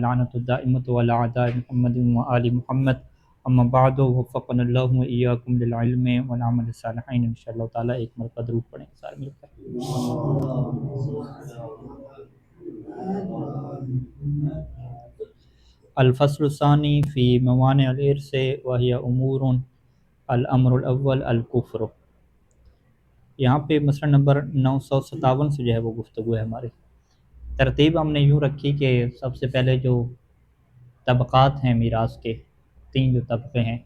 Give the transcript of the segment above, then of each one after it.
لعنۃ الدائمۃ علی اعداء محمد و آل محمد اما بعد وفقنا اللہ و ایاکم للعلم والعمل الصالحین۔ انشاءاللہ تعالیٰ ایک مرتبہ درود پڑھیں سارے مل کر۔ الفصل الثانی فی موانع الارث وہی امور۔ الامر الاول الکفر۔ یہاں پہ مسئلہ نمبر 957 سے جو ہے وہ گفتگو ہے ہماری۔ ترتیب ہم نے یوں رکھی کہ سب سے پہلے جو طبقات ہیں میراث کے، 3 جو طبقے ہیں،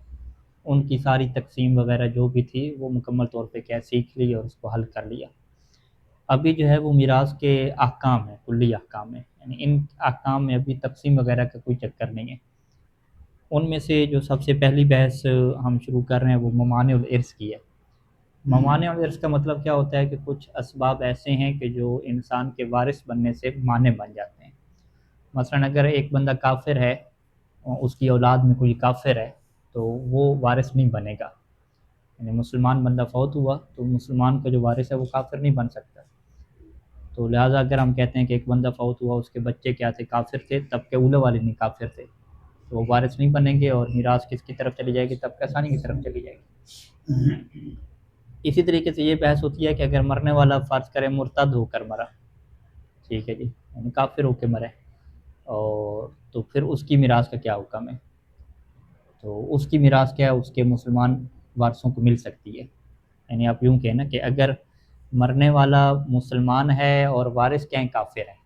ان کی ساری تقسیم وغیرہ جو بھی تھی وہ مکمل طور پہ کیا سیکھ لی اور اس کو حل کر لیا۔ ابھی جو ہے وہ میراث کے احکام ہیں، کلی احکام ہیں، یعنی ان احکام میں ابھی تقسیم وغیرہ کا کوئی چکر نہیں ہے۔ ان میں سے جو سب سے پہلی بحث ہم شروع کر رہے ہیں وہ ممانع الارث کی ہے۔ ممانع الارث کا مطلب کیا ہوتا ہے کہ کچھ اسباب ایسے ہیں کہ جو انسان کے وارث بننے سے مانع بن جاتے ہیں۔ مثلا اگر ایک بندہ کافر ہے، اس کی اولاد میں کوئی کافر ہے تو وہ وارث نہیں بنے گا، یعنی مسلمان بندہ فوت ہوا تو مسلمان کا جو وارث ہے وہ کافر نہیں بن سکتا۔ تو لہٰذا اگر ہم کہتے ہیں کہ ایک بندہ فوت ہوا، اس کے بچے کیا تھے؟ کافر تھے، طبقہ اولی والے نہیں کافر تھے، تو وہ وارث نہیں بنیں گے اور میراث کس کی طرف چلی جائے گی؟ طبقہ ثانی کی طرف چلی جائے گی۔ اسی طریقے سے یہ بحث ہوتی ہے کہ اگر مرنے والا فرض کرے مرتد ہو کر مرا، ٹھیک ہے جی، یعنی کافر ہو کے مرے، اور تو پھر اس کی میراث کا کیا حکم ہے؟ تو اس کی میراث کیا ہے؟ اس کے مسلمان وارثوں کو مل سکتی ہے۔ یعنی آپ یوں کہیں نا کہ اگر مرنے والا مسلمان ہے اور وارث کیا ہیں؟ کافر ہیں،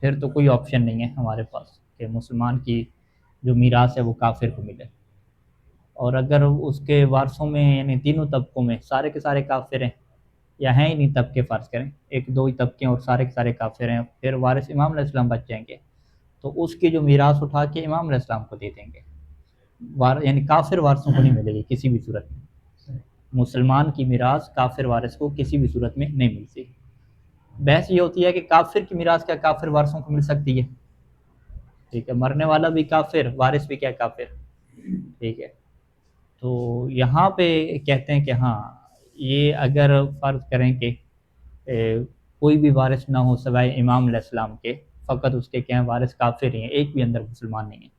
پھر تو کوئی آپشن نہیں ہے ہمارے پاس کہ مسلمان کی جو میراث ہے وہ کافر کو ملے۔ اور اگر اس کے وارثوں میں یعنی تینوں طبقوں میں سارے کے سارے کافر ہیں یا ہیں ہی نہیں طبقے، فرض کریں 1-2 ہی طبقے اور سارے کے سارے کافر ہیں، پھر وارث امام علیہ السلام بچ جائیں گے تو اس کی جو میراث اٹھا کے امام علیہ السلام کو دے دیں گے۔ یعنی کافر وارثوں کو نہیں ملے گی کسی بھی صورت میں۔ مسلمان کی میراث کافر وارث کو کسی بھی صورت میں نہیں ملتی۔ بحث یہ ہوتی ہے کہ کافر کی میراث کیا کافر وارثوں کو مل سکتی ہے؟ ٹھیک ہے، مرنے والا بھی کافر، وارث بھی کیا کافر، ٹھیک ہے۔ تو یہاں پہ کہتے ہیں کہ ہاں، یہ اگر فرض کریں کہ کوئی بھی وارث نہ ہو سوائے امام علیہ السلام کے، فقط اس کے کیا ہیں؟ وارث کافر ہی ہیں، ایک بھی اندر مسلمان نہیں ہے،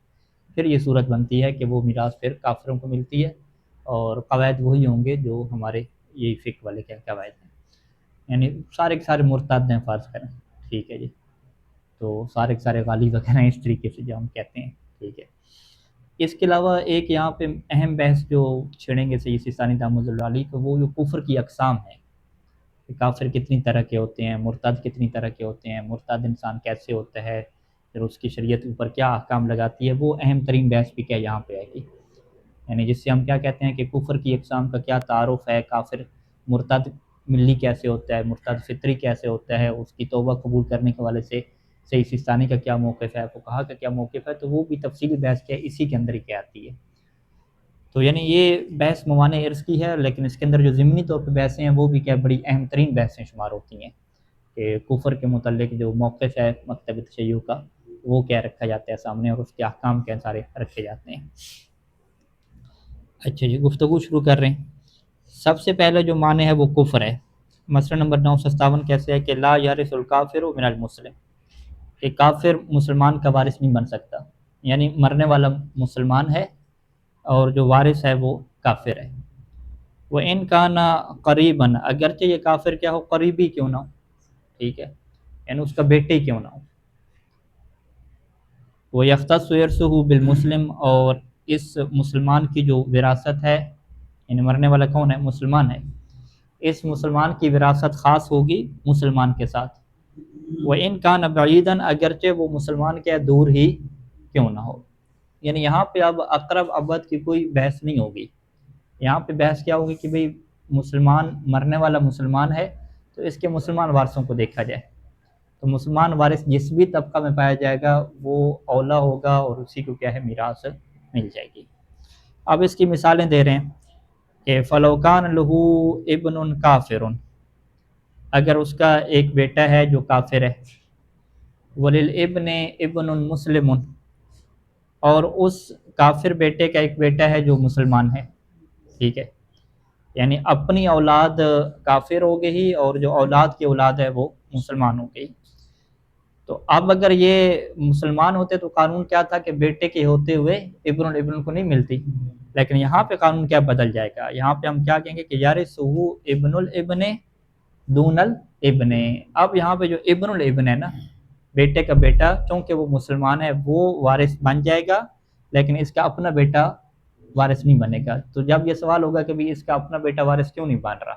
پھر یہ صورت بنتی ہے کہ وہ میراث پھر کافروں کو ملتی ہے، اور قواعد وہی ہوں گے جو ہمارے یہی فقہ والے کیا قواعد ہیں، یعنی سارے کے سارے مرتد ہیں فرض کریں، ٹھیک ہے جی، تو سارے کے سارے غالی وغیرہ اس طریقے سے جو ہم کہتے ہیں، ٹھیک ہے۔ اس کے علاوہ ایک یہاں پہ اہم بحث جو چھیڑیں گے سید سیستانی دامت اللہ علیہ تو وہ جو کفر کی اقسام ہے کہ کافر کتنی طرح کے ہوتے ہیں، مرتد کتنی طرح کے ہوتے ہیں، مرتد انسان کیسے ہوتا ہے، پھر اس کی شریعت اوپر کیا احکام لگاتی ہے، وہ اہم ترین بحث بھی کیا یہاں پہ آئے گی۔ یعنی جس سے ہم کیا کہتے ہیں کہ کفر کی اقسام کا کیا تعارف ہے، کافر مرتد ملی کیسے ہوتا ہے، مرتد فطری کیسے ہوتا ہے، اس کی توبہ قبول کرنے کے حوالے سے سید سیستانی کا کیا موقف ہے، فقہا کا کیا موقف ہے، تو وہ بھی تفصیلی بحث کیا ہے اسی کے اندر ہی کیا آتی ہے۔ تو یعنی یہ بحث موانع ارث کی ہے، لیکن اس کے اندر جو ضمنی طور پہ بحثیں ہیں وہ بھی کیا بڑی اہم ترین بحثیں شمار ہوتی ہیں کہ کفر کے متعلق جو موقف ہے مکتب تشیع کا وہ کیا رکھا جاتا ہے سامنے، اور اس کے احکام کیا سارے رکھے جاتے ہیں۔ اچھا جی، گفتگو شروع کر رہے ہیں۔ سب سے پہلے جو معنی ہے وہ کفر ہے۔ مسئلہ نمبر 957 کیسے ہے کہ لا یرث الکافر من المسلم، کہ کافر مسلمان کا وارث نہیں بن سکتا، یعنی مرنے والا مسلمان ہے اور جو وارث ہے وہ کافر ہے۔ وہ ان کا نا قریباً، اگرچہ یہ کافر کیا ہو قریبی کیوں نہ ہو، ٹھیک ہے، یعنی اس کا بیٹے کیوں نہ ہو۔ وہ یختص ورثہ بالمسلم، اور اس مسلمان کی جو وراثت ہے، یعنی مرنے والا کون ہے؟ مسلمان ہے، اس مسلمان کی وراثت خاص ہوگی مسلمان کے ساتھ۔ وہ ان کا بعیداً، اگرچہ وہ مسلمان کے دور ہی کیوں نہ ہو۔ یعنی یہاں پہ اب اقرب ابد کی کوئی بحث نہیں ہوگی، یہاں پہ بحث کیا ہوگی کہ بھئی مسلمان، مرنے والا مسلمان ہے تو اس کے مسلمان وارثوں کو دیکھا جائے، تو مسلمان وارث جس بھی طبقہ میں پایا جائے گا وہ اولا ہوگا اور اسی کو کیا ہے میراث مل جائے گی۔ اب اس کی مثالیں دے رہے ہیں کہ فَلَوْ كَانَ لَهُ ابْنٌ كَافِرٌ، اگر اس کا ایک بیٹا ہے جو کافر ہے، وَلِلْإِبْنِ ابْنٌ مُسْلِمٌ، اور اس کافر بیٹے کا ایک بیٹا ہے جو مسلمان ہے، ٹھیک ہے، یعنی اپنی اولاد کافر ہو گئی اور جو اولاد کی اولاد ہے وہ مسلمان ہو گئی۔ تو اب اگر یہ مسلمان ہوتے تو قانون کیا تھا کہ بیٹے کے ہوتے ہوئے ابن الابن کو نہیں ملتی، لیکن یہاں پہ قانون کیا بدل جائے گا، یہاں پہ ہم کیا کہیں گے کہ یارثہ ابن الابن دون الابن۔ اب یہاں پہ جو ابن الابن ہے نا، بیٹے کا بیٹا، چونکہ وہ مسلمان ہے وہ وارث بن جائے گا، لیکن اس کا اپنا بیٹا وارث نہیں بنے گا۔ تو جب یہ سوال ہوگا کہ بھی اس کا اپنا بیٹا وارث کیوں نہیں بن رہا،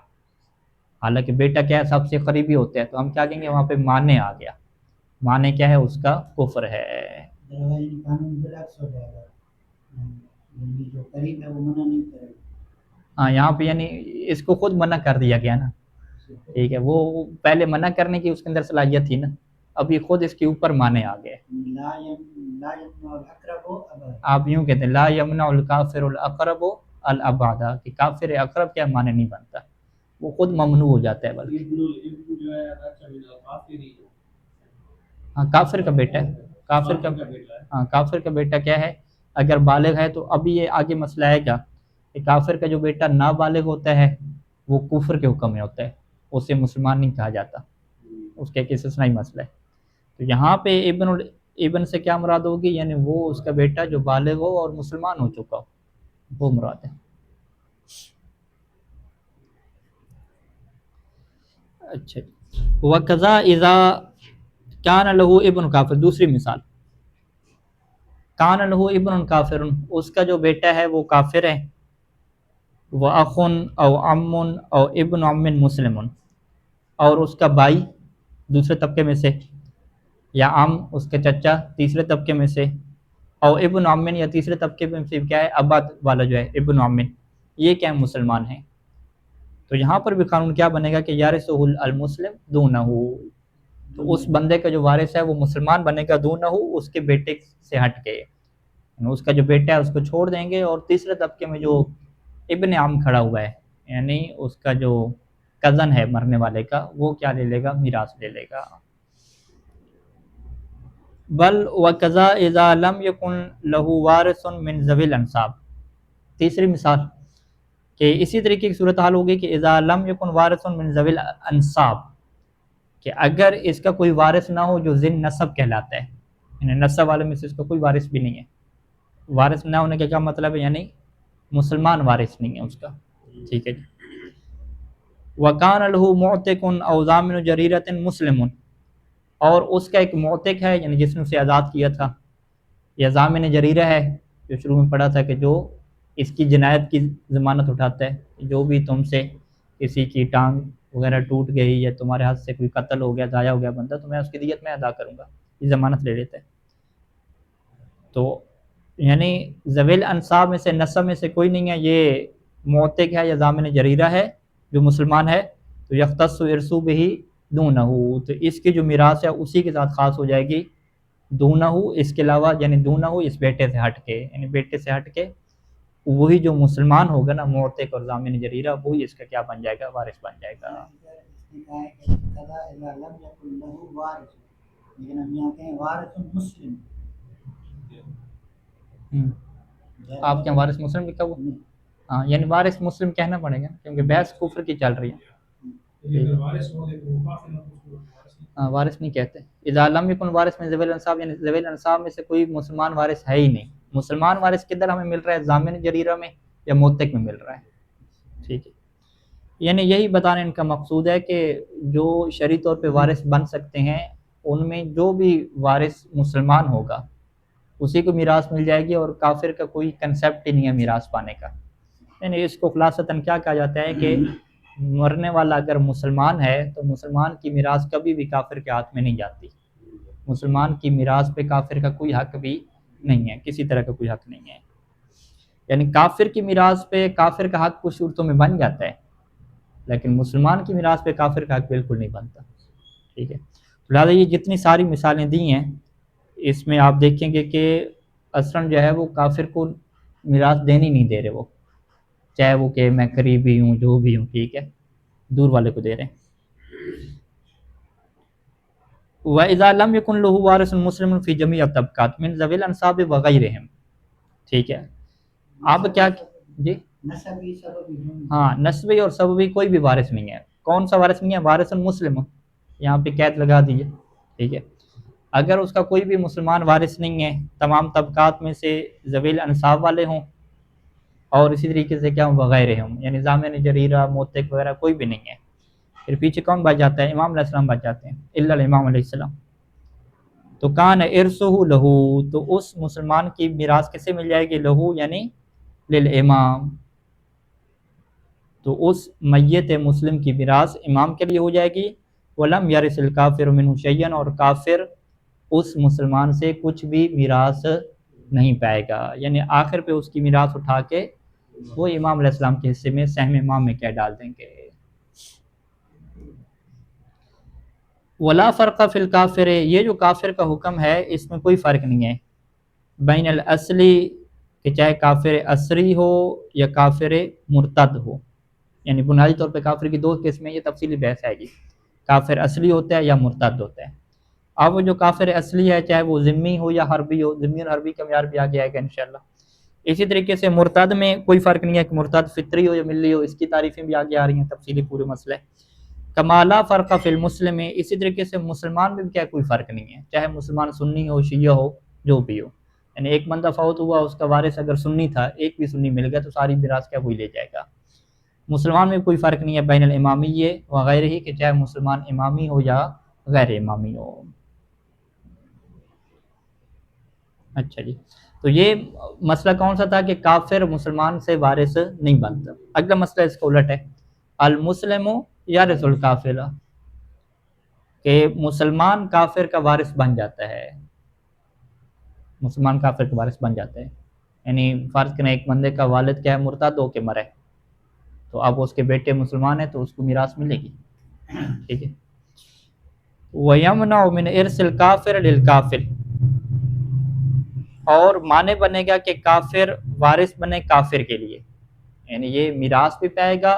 حالانکہ بیٹا کیا ہے سب سے قریبی ہوتا ہے، تو ہم کیا کہیں گے وہاں پہ مانے آ گیا، مانے کیا ہے اس کا کفر ہے۔ ہاں یہاں پہ یعنی اس کو خود منع کر دیا گیا نا، ٹھیک ہے، وہ پہلے منع کرنے کی اس کے اندر صلاحیت تھی نا، اب یہ خود اس کے اوپر مانے آ گئے۔ آپ یوں کہتے ہیں لا یمنع الکافر الاقرب الابعد، کہ کافر اقرب کیا معنی نہیں بنتا، وہ خود ممنوع ہو جاتا ہے۔ بلکہ ہاں کافر کا بیٹا ہے، کافر کا، ہاں کافر کا بیٹا کیا ہے اگر بالغ ہے، تو ابھی یہ آگے مسئلہ آئے گا کہ کافر کا جو بیٹا نابالغ ہوتا ہے وہ کفر کے حکم میں ہوتا ہے، اسے مسلمان نہیں کہا جاتا، اس کا ایک استثنائی مسئلہ ہے۔ تو یہاں پہ ابن سے کیا مراد ہوگی، یعنی وہ اس کا بیٹا جو بالغ ہو اور مسلمان ہو چکا ہو، وہ مراد ہے۔ اچھا، وَقَضَا اِذَا كَانَ لَهُ ابن کافر، دوسری مثال، کان لہو ابن کافر، اس کا جو بیٹا ہے وہ کافر ہے، وَأَخٌ او عم او ابن عم مسلم، اور اس کا بھائی دوسرے طبقے میں سے، یا عم اس کے چچا تیسرے طبقے میں سے، او ابن عم یا تیسرے طبقے میں سے کیا ہے ابد والا جو ہے ابن عم، یہ کیا مسلمان ہیں، تو یہاں پر بھی قانون کیا بنے گا کہ یارثہ المسلم دونہ، تو اس بندے کا جو وارث ہے وہ مسلمان بنے گا دونہ، اس کے بیٹے سے ہٹ کے، یعنی اس کا جو بیٹا ہے اس کو چھوڑ دیں گے، اور تیسرے طبقے میں جو ابن عم کھڑا ہوا ہے، یعنی اس کا جو کزن ہے مرنے والے کا، وہ کیا لے لے گا، میراث لے لے گا۔ بل وکذا اذا لم یکن لہ وارث من ذوی الانصاب، تیسری مثال کہ اسی طریقے کی صورتحال ہوگی کہ اذا لم یکن وارث من ذوی الانصاب، کہ اگر اس کا کوئی وارث نہ ہو جو ذی نسب کہلاتا ہے، یعنی نسب والے میں سے اس کا کوئی وارث بھی نہیں ہے، وارث نہ ہونے کا کیا مطلب ہے، یعنی مسلمان وارث نہیں ہے اس کا، ٹھیک ہے جی۔ وَكَانَ لَهُ مُعْتِقٌ أَوْ ضَامِنُ جَرِيرَةٍ مُسْلِمٌ، اور اس کا ایک معتق ہے یعنی جس نے اسے آزاد کیا تھا، یا ضامن جریرہ ہے جو شروع میں پڑھا تھا کہ جو اس کی جنایت کی ضمانت اٹھاتا ہے، جو بھی تم سے کسی کی ٹانگ وغیرہ ٹوٹ گئی یا تمہارے ہاتھ سے کوئی قتل ہو گیا، ضائع ہو گیا بندہ، تو میں اس کی دیت میں ادا کروں گا، یہ ضمانت لے لیتا ہے۔ تو یعنی ذویل انصاب میں سے نسب میں سے کوئی نہیں ہے، یہ معتق ہے یا ضامن جریرہ ہے جو مسلمان ہے، تو یختص ارثو بہ دونہ، تو اس کی جو میراث ہے اسی کے ساتھ خاص ہو جائے گی، دونہ اس کے علاوہ، یعنی دونہ اس بیٹے سے ہٹ کے، یعنی بیٹے سے ہٹ کے وہی جو مسلمان ہوگا نا معتق اور ضامن جریرہ، وہی اس کا کیا بن جائے گا، وارث بن جائے گا۔ آپ کے وارث مسلم لکھا ہوا، ہاں یعنی وارث مسلم کہنا پڑے گا کیونکہ بحث کفر کی چل رہی ہے، ہاں وارث نہیں کہتے۔ اذا لم یکن وارث میں ذوی الانصاب، یعنی ذوی الانصاب میں سے کوئی مسلمان وارث ہے ہی نہیں، مسلمان وارث کدھر ہمیں مل رہا ہے، ضامن جریرہ میں یا معتق میں مل رہا ہے، ٹھیک ہے۔ یعنی یہی بتانے ان کا مقصود ہے کہ جو شرعی طور پہ وارث بن سکتے ہیں ان میں جو بھی وارث مسلمان ہوگا اسی کو میراث مل جائے گی، اور کافر کا کوئی کنسیپٹ ہی نہیں ہے میراث پانے کا، یعنی اس کو خلاصتاً کیا کہا جاتا ہے کہ مرنے والا اگر مسلمان ہے تو مسلمان کی میراث کبھی بھی کافر کے ہاتھ میں نہیں جاتی، مسلمان کی میراث پہ کافر کا کوئی حق بھی نہیں ہے، کسی طرح کا کوئی حق نہیں ہے، یعنی کافر کی میراث پہ کافر کا حق کچھ صورتوں میں بن جاتا ہے، لیکن مسلمان کی میراث پہ کافر کا حق بالکل نہیں بنتا، ٹھیک ہے۔ لہٰذا یہ جتنی ساری مثالیں دی ہیں اس میں آپ دیکھیں گے کہ اصلاً جو ہے وہ کافر کو میراث دینی نہیں دے رہے، وہ چاہے وہ کہ میں قریبی ہوں جو بھی ہوں، ٹھیک ہے، دور والے کو دے رہے ہیں۔ وَإِذَا لَمْ يَكُنْ لَهُ وَارِثٌ مُسْلِمٌ فِي جَمِيعِ الطَّبَقَاتِ مِنْ ذَوِي الْأَنْصَابِ وَغَيْرِهِمْ، ٹھیک ہے۔ اب کیا جی، ہاں نسبی اور سببی کوئی بھی وارث نہیں ہے، کون سا وارث نہیں ہے، وارث مسلم، یہاں پہ قید لگا دیجیے، ٹھیک ہے۔ اگر اس کا کوئی بھی مسلمان وارث نہیں ہے، تمام طبقات میں سے ذویل انصاب والے ہوں، اور اسی طریقے سے کیا وغیرہ ہوں، یعنی ضامن جریرہ موتق وغیرہ کوئی بھی نہیں ہے، پھر پیچھے کون بچ جاتا ہے؟ امام علیہ السلام بچ جاتے ہیں، الا الامام علیہ السلام. تو کان ارثہ لہو، تو اس مسلمان کی میراث کسے مل جائے گی؟ لہو یعنی للامام، تو اس میت مسلم کی میراث امام کے لیے ہو جائے گی. ولم یرث الکافر منہ شیئا، اور کافر اس مسلمان سے کچھ بھی میراث نہیں پائے گا، یعنی آخر پہ اس کی میراث اٹھا کے وہ امام علیہ السلام کے حصے میں سہم امام میں کیا ڈال دیں گے. ولا فرق فی الکافر، یہ جو کافر کا حکم ہے اس میں کوئی فرق نہیں ہے بین الاصلی، کہ چاہے کافر اصلی ہو یا کافر مرتد ہو. یعنی بنیادی طور پہ کافر کی دو قسمیں، یہ تفصیلی بحث ہے جی، کافر اصلی ہوتا ہے یا مرتد ہوتا ہے. اب وہ جو کافر اصلی ہے چاہے وہ ذمی ہو یا حربی ہو، ذمی اور حربی کا معیار بھی آگے آئے گا انشاءاللہ. اسی طریقے سے مرتد میں کوئی فرق نہیں ہے کہ مرتد فطری ہو یا ملی ہو، اس کی تعریفیں بھی آگے آ رہی ہیں تفصیلی پورے مسئلہ. کمالا فرق فی المسلم میں، اسی طریقے سے مسلمان میں بھی کیا کوئی فرق نہیں ہے، چاہے مسلمان سنی ہو شیعہ ہو جو بھی ہو. یعنی ایک بندہ فوت ہوا، اس کا وارث اگر سنی تھا، ایک بھی سنی مل گیا تو ساری میراث کیا وہی لے جائے گا. مسلمان میں کوئی فرق نہیں ہے بین الامامیہ وغیرہ ہی، کہ چاہے مسلمان امامی ہو یا غیر امامی ہو. اچھا جی، تو یہ مسئلہ کون سا تھا کہ کافر مسلمان سے وارث نہیں بنتا. اگلا مسئلہ اس کا الٹ ہے، المسلم یارث الکافر، کہ مسلمان کافر کا وارث بن جاتا ہے، مسلمان کافر کا وارث بن جاتا ہے. یعنی فرض کریں ایک بندے کا والد کیا ہے، مرتد ہو کے مرے، تو اب اس کے بیٹے مسلمان ہیں تو اس کو میراث ملے گی. ٹھیک ہے. وَيَمْنَعُ مِنْ إِرْثِ الْكَافِرِ لِلْكَافِرِ، اور معنی بنے گا کہ کافر وارث بنے کافر کے لیے، یعنی یہ میراث بھی پائے گا،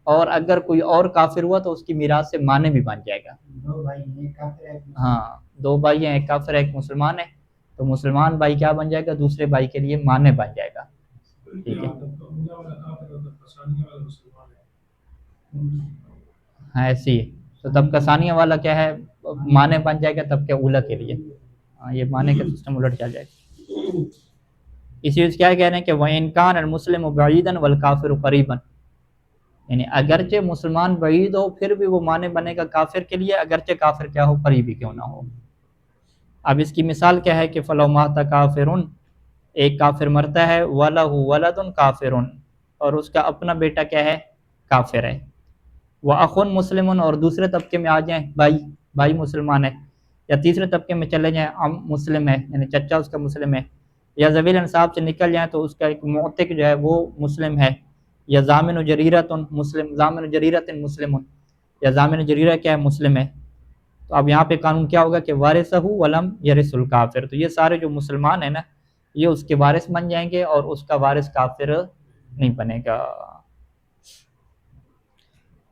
اور اگر کوئی اور کافر ہوا تو اس کی میراث سے معنی بھی بن جائے گا. دو بھائی ہیں، کافر ہے، ہاں دو بھائی ہیں، ایک کافر ہے ایک مسلمان ہے، تو مسلمان بھائی کیا بن جائے گا؟ دوسرے بھائی کے لیے معنی بن جائے گا. ٹھیک ہے، ہاں ایسی ہے. تو تب کا ثانیہ والا کیا ہے؟ معنی بن جائے گا تب کیا اولا کے لیے. ہاں یہ معنی کا سسٹم الٹ چل جائے گا. اسی وجہ کیا کہہ رہے ہیں کہ وَإِنْ كَانَ الْمُسْلِمُ بَعِيدًا وَالْكَافِرُ قَرِيبًا، یعنی اگرچہ مسلمان بعید ہو پھر بھی وہ معنی بنے گا کافر کے لیے، اگرچہ کافر کیا ہو، قریبی کیوں نہ ہو. اب اس کی مثال کیا ہے کہ فَلَوْ مَاتَ كَافِرٌ، ایک کافر مرتا ہے، وَلَهُ وَلَدٌ كَافِرٌ، اور اس کا اپنا بیٹا کیا ہے؟ کافر ہے. وَأَخٌ مُسْلِمٌ، اور دوسرے طبقے میں آ جائیں، بھائی مسلمان ہے، یا تیسرے طبقے میں چلے جائیں، مسلم ہے یعنی چچا اس کا مسلم ہے، یا ذویل انصاب سے نکل جائیں تو اس کا ایک معتق جو ہے وہ مسلم ہے، یا ضامن جریرۃ مسلم، ضامن جریرۃ مسلم، یا ضامن جریرہ کیا ہے؟ مسلم ہے. تو اب یہاں پہ قانون کیا ہوگا کہ وارثہ ولم یرث الکافر، تو یہ سارے جو مسلمان ہیں نا یہ اس کے وارث بن جائیں گے، اور اس کا وارث کافر نہیں بنے گا.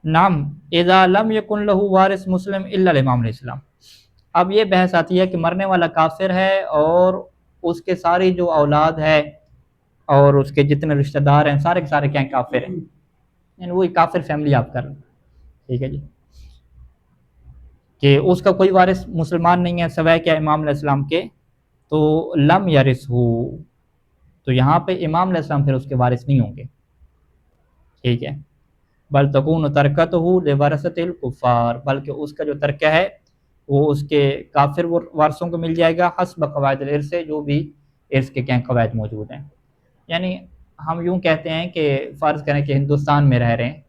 نام اذا لم یکن له وارث مسلم الا الامام علیہ السلام. اب یہ بحث آتی ہے کہ مرنے والا کافر ہے اور اس کے ساری جو اولاد ہے اور اس کے جتنے رشتہ دار ہیں سارے کے سارے کیا ہیں؟ کافر ہیں، یعنی وہی کافر فیملی آپ کر رہے ہیں. ٹھیک ہے جی، کہ اس کا کوئی وارث مسلمان نہیں ہے سوائے کیا؟ امام علیہ السلام کے، تو لم یرث ہو، تو یہاں پہ امام علیہ السلام پھر اس کے وارث نہیں ہوں گے. ٹھیک ہے. بل تکون ترکتہ لورثۃ الکفار، بلکہ اس کا جو ترکہ ہے وہ اس کے کافر وارثوں کو مل جائے گا، حسب قواعد الارث، جو بھی ارث کے کیا قواعد موجود ہیں. یعنی ہم یوں کہتے ہیں کہ فرض کریں کہ ہندوستان میں رہ رہے ہیں،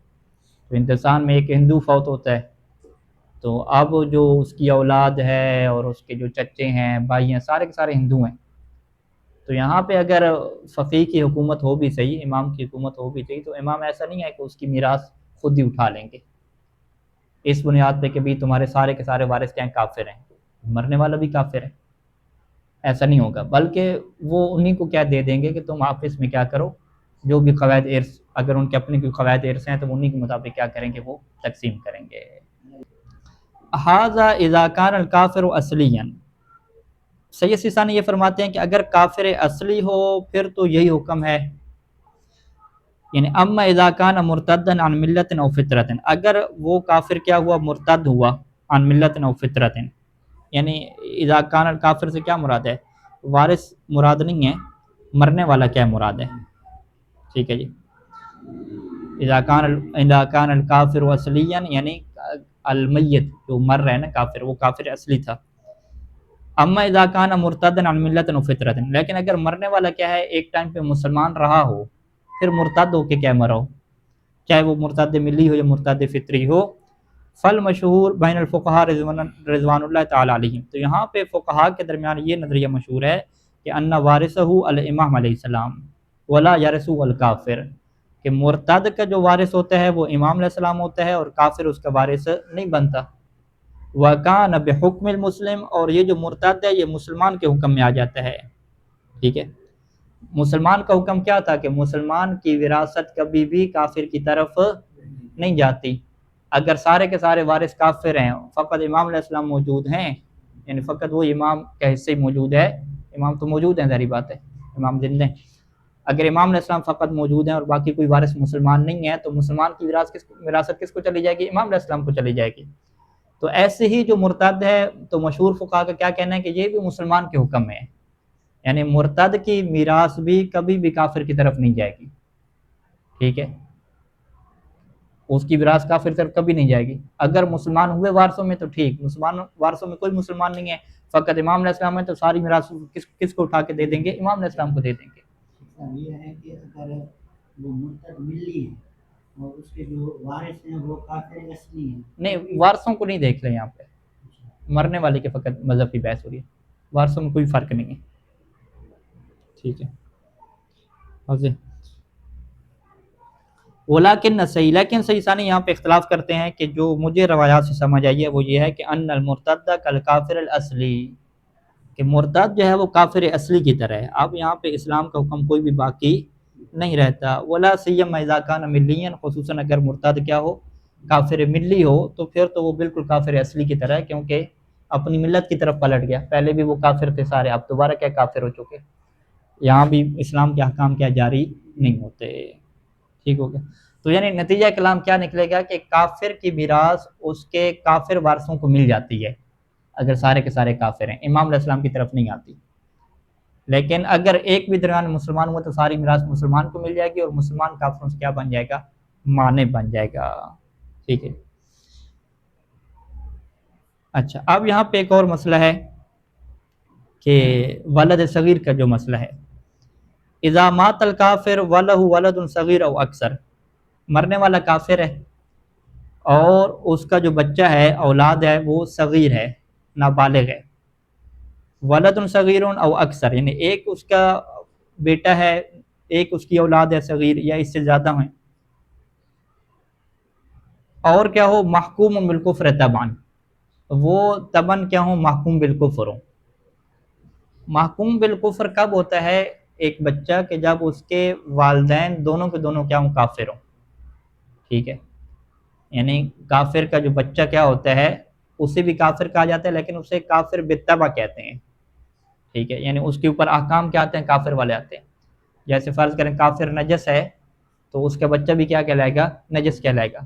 تو ہندوستان میں ایک ہندو فوت ہوتا ہے، تو اب جو اس کی اولاد ہے اور اس کے جو چچے ہیں بھائی ہیں سارے کے سارے ہندو ہیں، تو یہاں پہ اگر فقیہ کی حکومت ہو بھی صحیح، امام کی حکومت ہو بھی صحیح، تو امام ایسا نہیں ہے کہ اس کی میراث خود ہی اٹھا لیں گے اس بنیاد پہ کہ بھی تمہارے سارے کے سارے وارث کیا ہیں؟ کافر ہیں، مرنے والا بھی کافر ہے. ایسا نہیں ہوگا، بلکہ وہ انہی کو کیا دے دیں گے کہ تم آپس میں کیا کرو، جو بھی قواعد ارث، اگر ان کے اپنے کوئی قواعد ارث ہیں تو انہی کے مطابق کیا کریں گے، وہ تقسیم کریں گے. ھذا اذا کان الکافر اصلیا، سید سیستانی یہ فرماتے ہیں کہ اگر کافر اصلی ہو پھر تو یہی حکم ہے. یعنی اما اذا کان مرتدا عن ملت او فطرت، اگر وہ کافر کیا ہوا؟ مرتد ہوا عن ملت او فطرت، یعنی اذا کان الکافر سے کیا مراد ہے؟ وارث مراد نہیں ہے، مرنے والا کیا مراد ہے؟ ٹھیک ہے جی، اذا کان الکافر اصلیا، یعنی المیت جو مر رہا ہے نا کافر، وہ کافر اصلی تھا۔ اما اذا کان مرتدا عن ملت و فطرت، لیکن اگر مرنے والا کیا ہے ایک ٹائم پہ مسلمان رہا ہو پھر مرتد ہو کے کیا مرا ہو، چاہے وہ مرتد ملی ہو یا مرتد فطری ہو، فل مشہور بین الفقہاء رضوان اللہ تعالی علیہم، تو یہاں پہ فقہاء کے درمیان یہ نظریہ مشہور ہے کہ ان وارثہ الامام علیہ السلام ولا یرث الکافر، کہ مرتد کا جو وارث ہوتا ہے وہ امام علیہ السلام ہوتا ہے اور کافر اس کا وارث نہیں بنتا۔ وَكَانَ بِحُكْمِ المسلم، اور یہ جو مرتد ہے یہ مسلمان کے حکم میں آ جاتا ہے، ٹھیک ہے۔ مسلمان کا حکم کیا تھا کہ مسلمان کی وراثت کبھی بھی کافر کی طرف نہیں جاتی، اگر سارے کے سارے وارث کافر ہیں، فقط امام علیہ السلام موجود ہیں، یعنی فقط وہ امام کا حصہ ہی موجود ہے، امام تو موجود ہیں ظاہری بات ہے، امام زندہ ہیں، اگر امام علیہ السلام فقط موجود ہیں اور باقی کوئی وارث مسلمان نہیں ہے تو مسلمان کی وراثت کس کو چلی جائے گی؟ امام علیہ السلام کو چلی جائے گی۔ تو ایسے ہی جو مرتد ہے تو مشہور فقہاء کا کیا کہنا ہے کہ یہ بھی مسلمان کے حکم میں ہے، یعنی مرتد کی میراث بھی کبھی بھی کافر کی طرف نہیں جائے گی، ٹھیک ہے، اس کی میراث کافر کی طرف کبھی نہیں جائے گی۔ اگر مسلمان ہوئے وارثوں میں تو ٹھیک، مسلمان وارثوں میں کوئی مسلمان نہیں ہے، فقط امام علیہ السلام ہے، تو ساری میراث کس کو اٹھا کے دے دیں گے؟ امام علیہ السلام کو دے دیں گے۔ یہ ہے کہ اگر وہ مرتد ملی ہے اور اس کے جو وارث ہیں وہ کافر اصلی ہیں، نہیں، وارثوں کو نہیں دیکھ رہے یہاں پہ، مرنے والے کے فقط مذہب کی بحث ہو رہی ہے، وارثوں میں کوئی فرق نہیں ہے، ٹھیک ہے۔ ولیکن صحیح، لیکن صحیح ثانی یہاں پہ اختلاف کرتے ہیں کہ جو مجھے روایات سے سمجھ آئی ہے وہ یہ ہے کہ ان المرتد کالکافر الاصلی، کہ مرتد جو ہے وہ کافر اصلی کی طرح ہے، اب یہاں پہ اسلام کا حکم کوئی بھی باقی نہیں رہتا۔ ولا سیما اذا کان ملیا، خصوصاً اگر مرتد کیا ہو؟ کافر ملی ہو، تو پھر تو وہ بالکل کافر اصلی کی طرح ہے، کیونکہ اپنی ملت کی طرف پلٹ گیا، پہلے بھی وہ کافر تھے سارے، اب دوبارہ کیا کافر ہو چکے، یہاں بھی اسلام کے احکام کیا جاری نہیں ہوتے، ٹھیک ہو گیا۔ تو یعنی نتیجہ کلام کیا نکلے گا کہ کافر کی میراث اس کے کافر وارثوں کو مل جاتی ہے اگر سارے کے سارے کافر ہیں، امام علیہ السلام کی طرف نہیں آتی، لیکن اگر ایک بھی درمیان مسلمان ہوا تو ساری میراث مسلمان کو مل جائے گی اور مسلمان کافروں سے کیا بن جائے گا؟ مانے بن جائے گا، ٹھیک ہے۔ اچھا، اب یہاں پہ ایک اور مسئلہ ہے کہ ولد صغیر کا جو مسئلہ ہے، اذا مات الکافر ولہ ولد صغیر او اکثر، مرنے والا کافر ہے اور اس کا جو بچہ ہے اولاد ہے وہ صغیر ہے، نابالغ ہے، ولد صغیر او اکثر، یعنی ایک اس کا بیٹا ہے، ایک اس کی اولاد ہے صغیر یا اس سے زیادہ ہیں، اور کیا ہو؟ محکوم بالکفر طبعا، وہ طبعا کیا ہو؟ محکوم بالکفر ہو۔ محکوم بالکفر کب ہوتا ہے ایک بچہ؟ کہ جب اس کے والدین دونوں کے دونوں کیا ہوں؟ کافر ہوں، ٹھیک ہے، یعنی کافر کا جو بچہ کیا ہوتا ہے اسے بھی کافر کہا جاتا ہے، لیکن اسے کافر بالطبع کہتے ہیں، ٹھیک ہے، یعنی اس کے اوپر احکام کیا آتے ہیں؟ کافر والے آتے ہیں۔ جیسے فرض کریں کافر نجس ہے تو اس کا بچہ بھی کیا کہلائے گا؟ نجس کہلائے گا،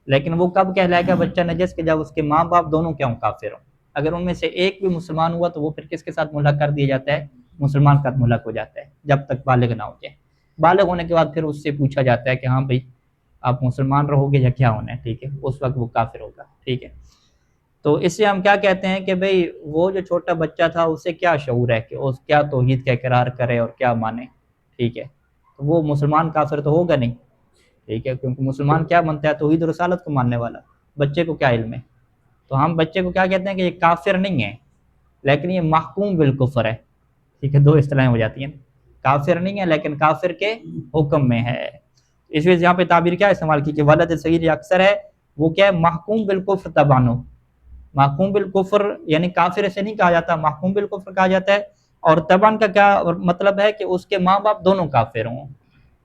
لیکن وہ کب کہلائے گا بچہ نجس؟ کہ جب اس کے ماں باپ دونوں کیا ہوں؟ کافر ہوں۔ اگر ان میں سے ایک بھی مسلمان ہوا تو وہ پھر کس کے ساتھ ملحق کر دیا جاتا ہے؟ مسلمان کا ملحق ہو جاتا ہے، جب تک بالغ نہ ہو جائے۔ بالغ ہونے کے بعد پھر اس سے پوچھا جاتا ہے کہ ہاں بھائی آپ مسلمان رہو گے یا کیا ہونا ہے، ٹھیک ہے، اس وقت وہ کافر ہوگا، ٹھیک ہے۔ تو اس سے ہم کیا کہتے ہیں کہ بھئی وہ جو چھوٹا بچہ تھا اسے کیا شعور ہے کہ اس کیا توحید کا اقرار کرے اور کیا مانے، ٹھیک ہے، تو وہ مسلمان کافر تو ہوگا نہیں، ٹھیک ہے، کیونکہ مسلمان کیا بنتا ہے؟ توحید و رسالت کو ماننے والا، بچے کو کیا علم ہے؟ تو ہم بچے کو کیا کہتے ہیں کہ یہ کافر نہیں ہے لیکن یہ محکوم بالکفر ہے، ٹھیک ہے، دو اصطلاحیں ہو جاتی ہیں، کافر نہیں ہے لیکن کافر کے حکم میں ہے۔ اس وجہ سے یہاں پہ تعبیر کیا استعمال کی کہ ولد صغیر یا اکثر ہے، وہ کیا ہے؟ محکوم بالکفر تبانو، محکوم بالکفر یعنی کافر سے نہیں کہا جاتا، محکوم بالکفر کہا جاتا ہے، اور تبان کا کیا مطلب ہے؟ کہ اس کے ماں باپ دونوں کافر ہوں،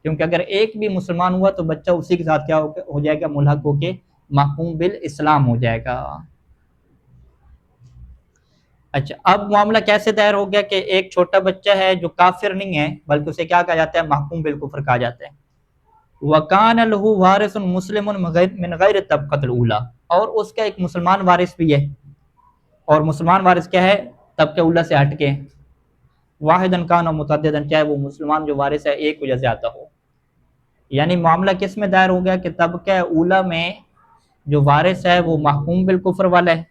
کیونکہ اگر ایک بھی مسلمان ہوا تو بچہ اسی کے ساتھ کیا ہو جائے گا؟ ملحق ہو کے محکوم بالاسلام ہو جائے گا۔ اچھا، اب معاملہ کیسے دائر ہو گیا کہ ایک چھوٹا بچہ ہے جو کافر نہیں ہے بلکہ اسے کیا کہا جاتا ہے؟ محکوم بالکفر کہا جاتا ہے۔ وَكَانَ لَهُ وَارِثٌ مُسْلِمٌ مِنْ غَيْرِ الطَّبْقَةِ الْأُولَى، اور اس کا ایک مسلمان وارث بھی ہے، اور مسلمان وارث کیا ہے؟ طبقہ اولیٰ سے ہٹ کے، واحدن کان و متعددن، چاہے وہ مسلمان جو وارث ہے ایک ہو یا زیادہ ہو. یعنی معاملہ کس میں دائر ہو گیا کہ طبقہ اولیٰ میں جو وارث ہے وہ محکوم بالکفر والا ہے،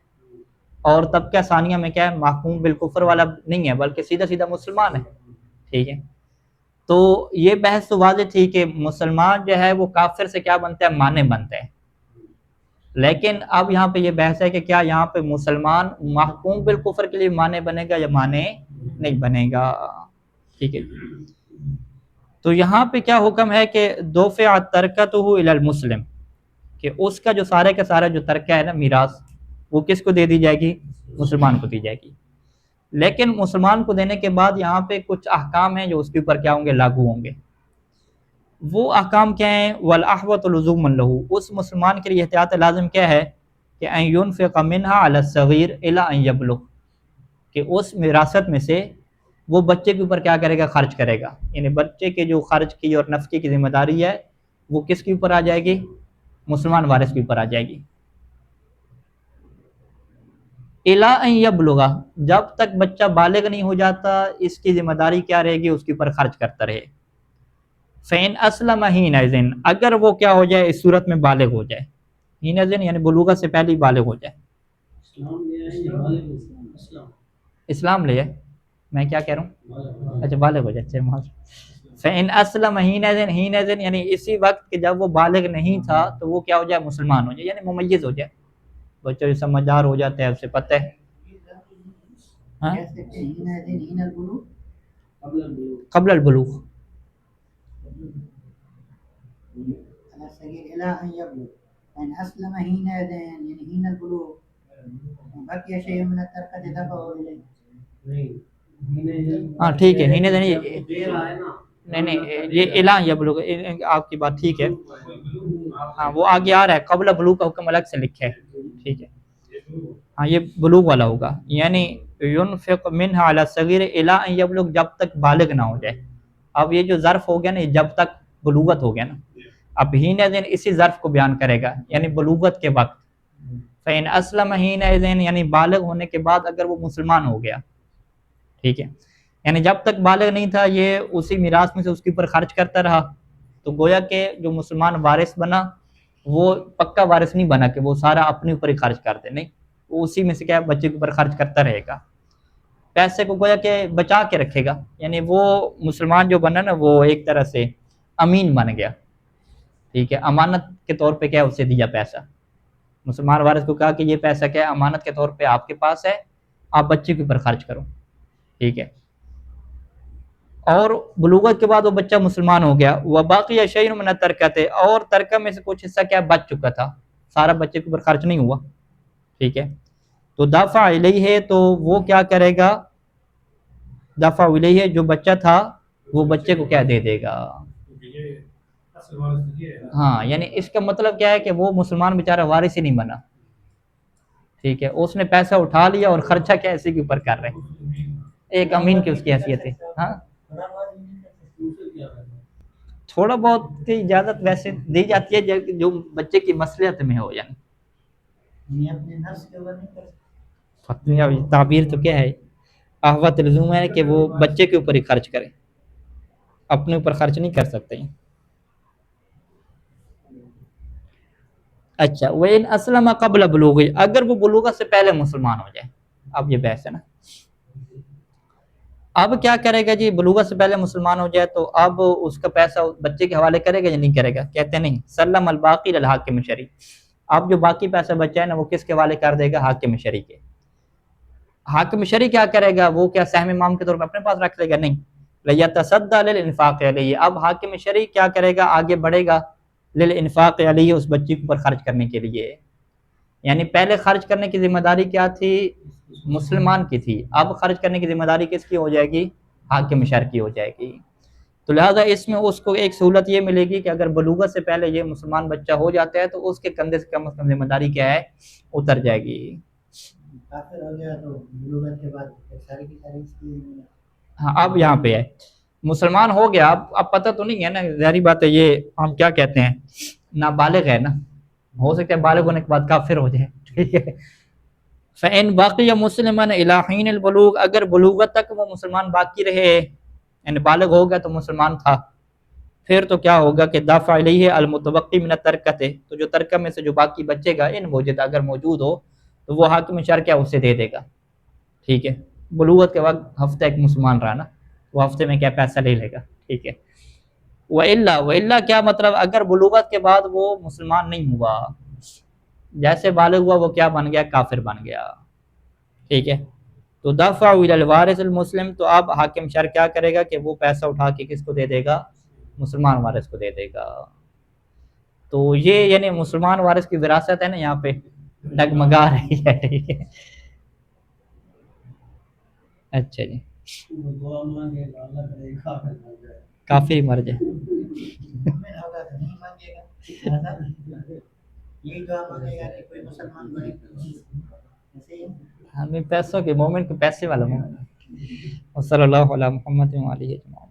اور طبقہ ثانیہ میں کیا ہے؟ محکوم بالکفر والا نہیں ہے بلکہ سیدھا سیدھا مسلمان ہے. ٹھیک ہے، تو یہ بحث تو واضح تھی کہ مسلمان جو ہے وہ کافر سے کیا بنتا ہے؟ مانے بنتا ہے. لیکن اب یہاں پہ یہ بحث ہے کہ کیا یہاں پہ مسلمان محکوم بالکفر کے لیے مانے بنے گا یا مانے نہیں بنے گا. ٹھیک ہے، تو یہاں پہ کیا حکم ہے کہ دفع ترکتہ الی المسلم، کہ اس کا جو سارے کا سارا جو ترکہ ہے نا میراث، وہ کس کو دے دی جائے گی؟ مسلمان کو دی جائے گی. لیکن مسلمان کو دینے کے بعد یہاں پہ کچھ احکام ہیں جو اس کے اوپر کیا ہوں گے؟ لاگو ہوں گے. وہ احکام کیا ہیں؟ والاحوط لزوما لہ، اس مسلمان کے لیے احتیاط لازم کیا ہے کہ ان ينفق منها على الصغير الى ان يبلغ، کہ اس وراثت میں سے وہ بچے کے اوپر کیا کرے گا؟ خرچ کرے گا. یعنی بچے کے جو خرچ کی اور نفقے کی ذمہ داری ہے وہ کس کے اوپر آ جائے گی؟ مسلمان وارث کے اوپر آ جائے گی. الا ان یبلغ، جب تک بچہ بالغ نہیں ہو جاتا اس کی ذمہ داری کیا رہے گی؟ اس کے اوپر خرچ کرتا رہے. فین اسلم حینئذ، اگر وہ کیا ہو جائے؟ اس صورت میں بالغ ہو جائے. حینئذ یعنی بلوغت سے پہلے ہی بالغ ہو جائے. اسلام لے ہے، میں کیا کہہ رہا ہوں؟ اچھا بالغ ہو جائے. فین اسلم حینئذ، حینئذ یعنی اسی وقت کہ جب وہ بالغ نہیں تھا تو وہ کیا ہو جائے؟ مسلمان ہو جائے، یعنی ممیز ہو جائے. بچہ جو سمجھدار ہو جاتا ہے اسے پتہ ہے. ہاں؟ قبل البلوغ، ہاں ٹھیک ہے. نہیں نہیں یہ الا یبلغ آپ کی بات ٹھیک ہے. ہاں وہ آگے آ رہا ہے، قبل بلوغ کا حکم الگ سے لکھا ہے. ٹھیک ہے، ہاں یہ بلوغ والا ہوگا. یعنی ينفق منها على الصغير الى ان يبلغ، جب تک بالغ نہ ہو جائے. اب یہ جو ظرف ہو گیا نا، جب تک بلوغت ہو گیا نا، اب حینئذ اسی ظرف کو بیان کرے گا، یعنی بلوغت کے وقت. فإن اسلم حینئذ یعنی بالغ ہونے کے بعد اگر وہ مسلمان ہو گیا. ٹھیک ہے، یعنی جب تک بالغ نہیں تھا یہ اسی میراث میں سے اس کے اوپر خرچ کرتا رہا، تو گویا کہ جو مسلمان وارث بنا وہ پکا وارث نہیں بنا کہ وہ سارا اپنے اوپر ہی خرچ کر دے. نہیں، وہ اسی میں سے کیا بچے کے اوپر خرچ کرتا رہے گا. پیسے کو گویا کہ بچا کے رکھے گا. یعنی وہ مسلمان جو بنا نا وہ ایک طرح سے امین بن گیا. ٹھیک ہے، امانت کے طور پہ کیا اسے دیا پیسہ. مسلمان وارث کو کہا کہ یہ پیسہ کیا ہے؟ امانت کے طور پہ آپ کے پاس ہے، آپ بچے کے اوپر خرچ کرو. ٹھیک ہے، اور بلوغت کے بعد وہ بچہ مسلمان ہو گیا. وباقی شیء من الترکۃ، اور ترکہ میں سے کچھ حصہ کیا بچ چکا تھا، سارا بچے کے اوپر خرچ نہیں ہوا. ٹھیک ہے، تو دفع الیہ، تو وہ کیا کرے گا؟ دفع الیہ، جو بچہ تھا وہ بچے کو کیا دے دے گا. ہاں یعنی اس کا مطلب کیا ہے کہ وہ مسلمان بیچارہ وارث ہی نہیں بنا. ٹھیک ہے، اس نے پیسہ اٹھا لیا اور خرچہ کیا اسی کے اوپر کر رہے ہیں. ایک امین کی اس کی حیثیت ہے. ہاں تھوڑا بہت کی اجازت ویسے دی جاتی ہے جو بچے کی مصلحت میں ہو. یعنی تعبیر تو کیا ہے؟ احوط لزوم ہے کہ وہ بچے کے اوپر ہی خرچ کرے، اپنے اوپر خرچ نہیں کر سکتے. اچھا، وَإِنْ أَسْلَمَ قَبْلَ بُلُوغِهِ، اگر وہ بلوغت سے پہلے مسلمان ہو جائے. اب یہ بحث ہے نا، اب کیا کرے گا جی؟ بلوغت سے پہلے مسلمان ہو جائے تو اب اس کا پیسہ بچے کے حوالے کرے گا یا نہیں کرے گا؟ کہتے نہیں، سلم الباقی للحاکم شرعی، اب جو باقی پیسہ بچا ہے نا وہ کس کے حوالے کر دے گا؟ حاکم شرعی کے. حاکم شرعی کیا کرے گا؟ وہ کیا سہم امام کے طور پہ اپنے پاس رکھ لے گا؟ نہیں، لیتصدی للانفاق علیہ، اب حاکم شرعی کیا کرے گا؟ آگے بڑھے گا للانفاق علیہ، اس بچی کے اوپر خرچ کرنے کے لیے. یعنی پہلے خرچ کرنے کی ذمہ داری کیا تھی؟ مسلمان کی تھی، اب خرچ کرنے کی ذمہ داری کس کی ہو جائے گی؟ حاکم شرع کی ہو جائے گی. تو لہٰذا اس میں اس کو ایک سہولت یہ ملے گی کہ اگر بلوغت سے پہلے یہ مسلمان بچہ ہو جاتا ہے تو اس کے کندھے سے کم از کم ذمہ داری کیا ہے؟ اتر جائے گی. کافر ہو گیا تو بلوغت کے بعد ساری کی ساری اس کی. ہاں اب یہاں پہ ہے مسلمان ہو گیا، اب پتہ تو نہیں ہے نا، ظاہری بات ہے یہ ہم کیا کہتے ہیں، نابالغ ہے نا، ہو سکتا ہے بالغ ہونے کے بعد کافر ہو جائے. ٹھیک ہے، فَإِن بَقِيَ مُسْلِمًا إِلَى حِينِ الْبُلُوغِ، اگر بلوغت تک وہ مسلمان باقی رہے، یعنی بالغ ہو گیا تو مسلمان تھا، پھر تو کیا ہوگا کہ دافع علیہ المتبقی من الترکۃ، تو جو ترکہ میں سے جو باقی بچے گا، ان موجود اگر موجود ہو تو وہ حاکم شرع کیا اسے دے دے گا. ٹھیک ہے، بلوغت کے وقت ہفتہ ایک مسلمان رہا نا، وہ ہفتے میں کیا پیسہ لے لے گا. ٹھیک ہے. وَإِلَّا کیا مطلب اگر بلوغت کے بعد وہ مسلمان نہیں ہوا، جیسے بالغ ہوا وہ کیا بن گیا، کافر بن گیا. ٹھیک ہے. تو دفع الی الوارث المسلم، تو اب حاکم شرع کیا کرے گا کہ وہ پیسہ اٹھا کے کس کو دے دے گا، مسلمان وارث کو دے دے گا. تو یہ یعنی مسلمان وارث کی وراثت ہے نا، یہاں پہ ڈگمگا رہی ہے. ٹھیک ہے. اچھا جی، کافی مر جائے. مومن ہوگا تو نہیں مانگے گا، یہی دعا مانگے گا کہ کوئی مسلمان بنے. ایسے ہی ہمیں پیسوں کے مومن کے پیسے والا مومن. وصلی اللہ علی محمد و علیہ وسلم.